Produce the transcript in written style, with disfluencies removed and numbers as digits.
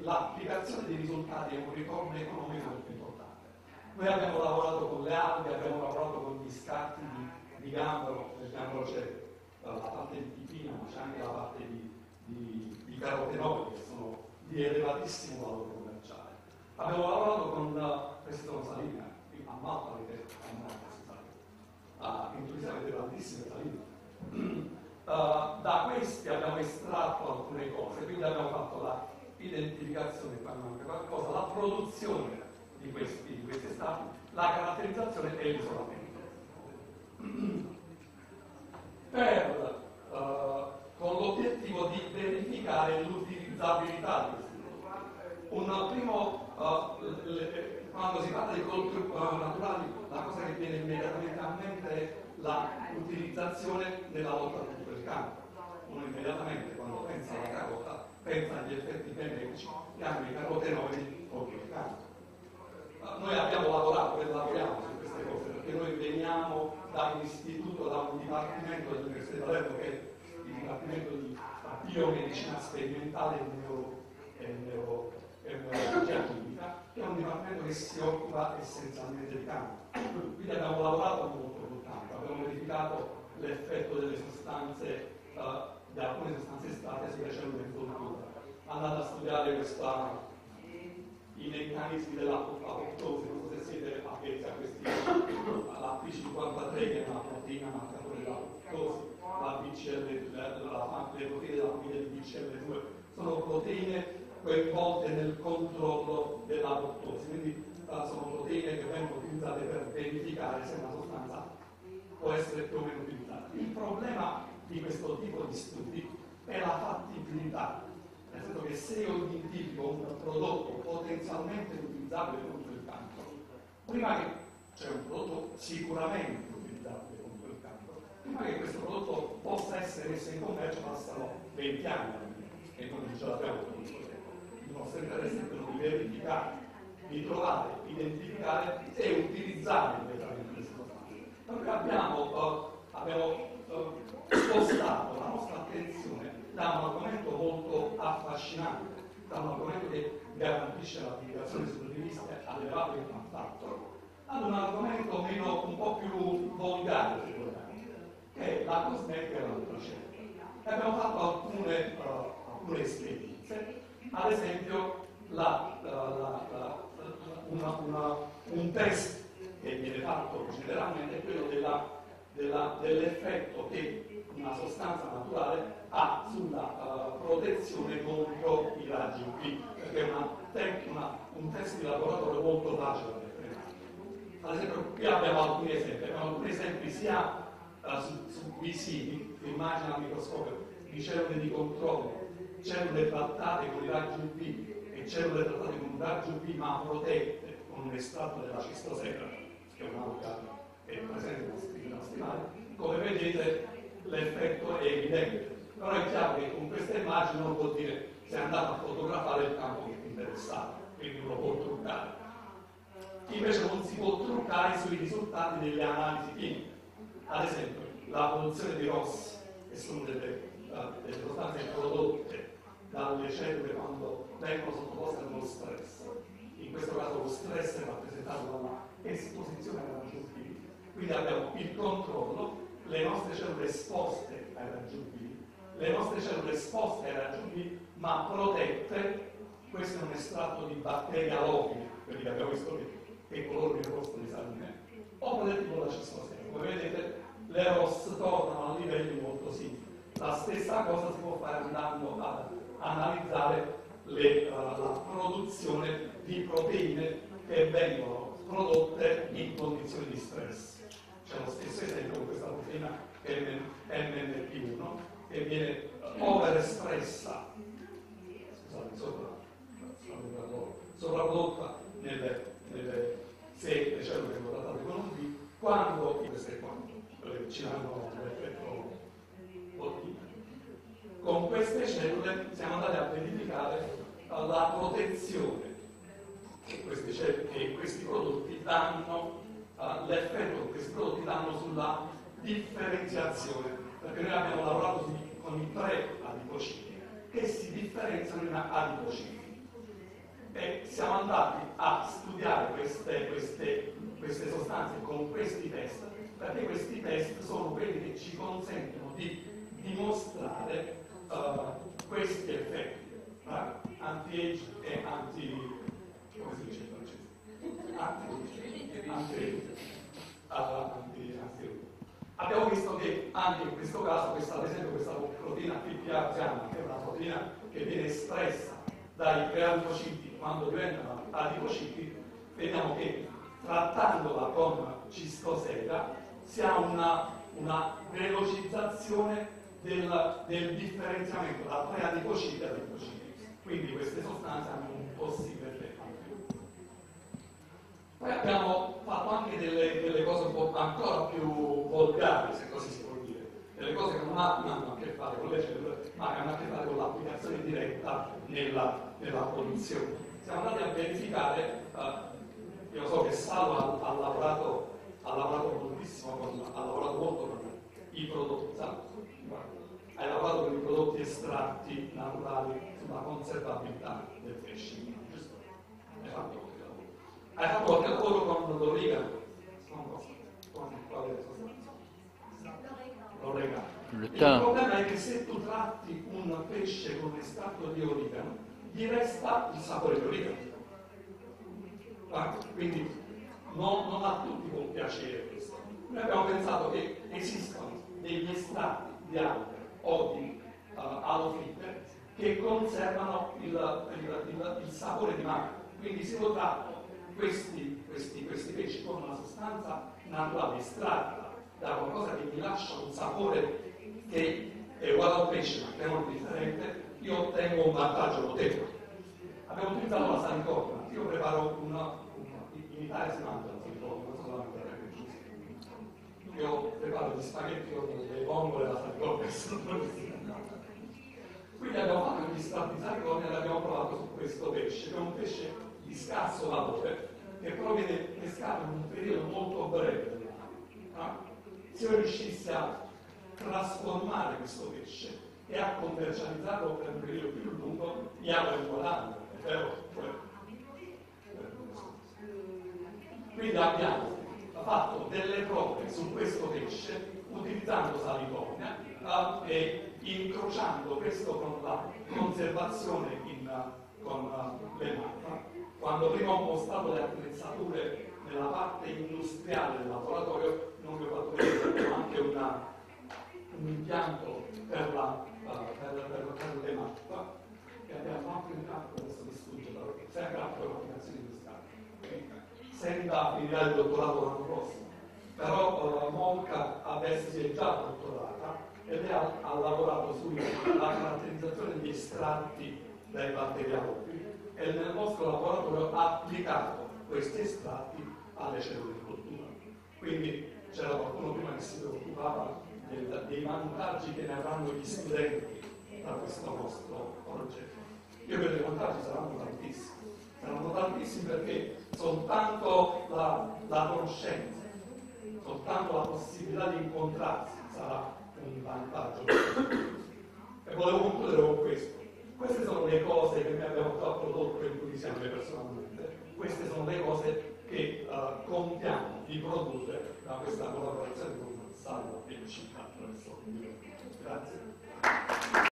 l'applicazione dei risultati è un ritorno economico molto importante. Noi abbiamo lavorato con le alghe, abbiamo lavorato con gli scatti di gambero, nel gambero c'è la parte di pipina, ma c'è anche la parte di carotenoidi che sono di elevatissimo valore commerciale. Abbiamo lavorato con questa salina, a Malta avete in Tunisia avete tantissime saline. Da questi abbiamo estratto alcune cose, quindi abbiamo fatto la identificazione, qualcosa, la produzione di questi estratti, la caratterizzazione e l'isolamento. Con l'obiettivo di verificare l'utilizzabilità di questi prodotti. Un primo, quando si parla di prodotti naturali, la cosa che viene immediatamente a mente è l'utilizzazione nella lotta contro il cancro. Uno immediatamente, quando pensa alla carota, pensa agli effetti benefici che hanno i carotenoidi contro il cancro. Noi abbiamo lavorato e lavoriamo su queste cose perché noi veniamo da un istituto, da un dipartimento dell'Università di Palermo che è il dipartimento di biomedicina sperimentale e neurochimica, che è un dipartimento che si occupa essenzialmente di cancro. Quindi abbiamo lavorato molto sul cancro, abbiamo verificato l'effetto delle sostanze, di alcune sostanze estratte sulle cellule in cultura. Andate a studiare i meccanismi dell'apoptosi, non so se siete attenti a questi, la P53 che è una proteina marcatore dell'apoptosi, la BCL, le proteine della famiglia di BCL2 sono proteine coinvolte nel controllo dell'apoptosi, quindi sono proteine che vengono utilizzate per verificare se una sostanza può essere più o meno utilizzata. Il problema di questo tipo di studi è la fattibilità, nel senso che se io identifico un prodotto potenzialmente utilizzabile contro il cancro, prima che c'è un prodotto sicuramente utilizzabile contro il cancro, prima che questo prodotto possa essere messo in commercio passano 20 anni e noi non ce l'abbiamo per questo tempo. Il nostro interesse è quello di verificare, di trovare, identificare e utilizzare immediatamente queste sostanze. Perché abbiamo spostato la nostra attenzione da un argomento molto affascinante, da un argomento che garantisce l'applicazione sulle riviste ad elevato impact factor, ad un argomento un po' più volgare, che è la cosmetica e la nutraceutica. E abbiamo fatto alcune esperienze, ad esempio un test che viene fatto generalmente è quello dell'effetto che una sostanza naturale ha sulla protezione contro i raggi UV, perché è un test di laboratorio molto facile da effettuare. Ad esempio, qui abbiamo alcuni esempi sia su visini, immagina al microscopio, di cellule di controllo, cellule trattate con i raggi UV e cellule trattate con un raggio UV ma protette con un estratto della cistosera, che è un'alga che è presente nei nostri mari. Come vedete l'effetto è evidente, però è chiaro che con questa immagine uno può dire se è andato a fotografare il campo che ti interessava, quindi uno può truccare. Invece non si può truccare sui risultati delle analisi chimiche. Ad esempio, la produzione di ROS, che sono delle sostanze prodotte dalle cellule quando vengono sottoposte allo stress. In questo caso lo stress è rappresentato dalla esposizione ai raggi UV. Quindi abbiamo il controllo, le nostre cellule esposte ai raggi UV, le nostre cellule esposte ai raggi UV ma protette. Questo è un estratto di batteri alofili, quelli che abbiamo visto che coloro di rosso di saline, o protetti con la cistosera. Come vedete le ROS tornano a livelli molto simili. La stessa cosa si può fare andando ad analizzare la produzione di proteine che vengono prodotte in condizioni di stress. C'è lo stesso esempio con questa proteina che è MNP1 che viene overespressa, sopravprodotta se le cellule sono trattate con un B, quando queste qua ci danno l'effetto positivo. Con queste cellule siamo andati a verificare la protezione che questi prodotti danno, l'effetto che questi prodotti danno sulla differenziazione, perché noi abbiamo lavorato con i pre-adipociti che si differenziano in adipociti. E siamo andati a studiare queste sostanze con questi test, perché questi test sono quelli che ci consentono di dimostrare questi effetti anti-age e come si dice in francese? Anti-age. Abbiamo visto che anche in questo caso, ad esempio questa proteina PPA gamma, che è una proteina che viene espressa dai preadipociti quando diventano adipociti, vediamo che trattandola con cistosega si ha una velocizzazione del differenziamento da preadipociti ad adipociti. Quindi queste sostanze hanno un possibile effetto. Poi abbiamo fatto anche delle cose un po' ancora più volgari, se così si può dire, delle cose che non hanno a che fare con le cellule, ma che hanno a che fare con l'applicazione diretta nella produzione. Siamo andati a verificare, io so che Salo ha lavorato moltissimo, ha lavorato molto con i prodotti, hai lavorato con i prodotti estratti naturali sulla conservabilità del pesce, giusto? Hai fatto qualche lavoro con l'origano? Con quale sostanza? L'origano. Il problema è che se tu tratti un pesce con estratto di origano, gli resta il sapore di origano. Quindi non a tutti può piacere questo. Noi abbiamo pensato che esistono degli estratti di alghe o di alofitte che conservano il sapore di mare. Quindi si tratta questi pesci con una sostanza naturale estratta da qualcosa che gli lascia un sapore che è uguale al pesce ma che è molto differente, io ottengo un vantaggio notevole. Abbiamo utilizzato la salicorna, io preparo in Italia si mangia la salicorna, non so la mangiare che giusto. Io preparo gli spaghetti con le vongole e la salicorna che sono buonissime. Quindi abbiamo fatto gli strati di salicorna e l'abbiamo provato su questo pesce, che è un pesce di scarso valore, che però viene pescato in un periodo molto breve dell'anno. Se io riuscissi a trasformare questo pesce e a commercializzarlo per un periodo più lungo, gli avrei guadagno, è vero? Quindi abbiamo fatto delle prove su questo pesce utilizzando salicornia e incrociando questo con la conservazione con le macchine. Quando prima ho postato le attrezzature nella parte industriale del laboratorio, non vi ho fatto vedere, ma anche un impianto per le macchine, che abbiamo anche un campo, adesso mi sfugge, sempre per l'applicazione industriale. Senta finirà il dottorato l'anno prossimo, però Monca adesso si è già dottorata ed ha lavorato sulla caratterizzazione degli estratti dai batteriologi e nel nostro laboratorio ha applicato questi estratti alle cellule di coltura. Quindi c'era qualcuno prima che si preoccupava dei vantaggi che ne avranno gli studenti da questo nostro progetto. Io credo che i vantaggi saranno tantissimi perché soltanto la conoscenza, soltanto la possibilità di incontrarsi sarà un vantaggio. E volevo concludere con questo. Queste sono le cose che noi abbiamo già prodotto in cui siamo personalmente, queste sono le cose che contiamo di produrre da questa collaborazione con Salvo e Città attraverso il video. Grazie.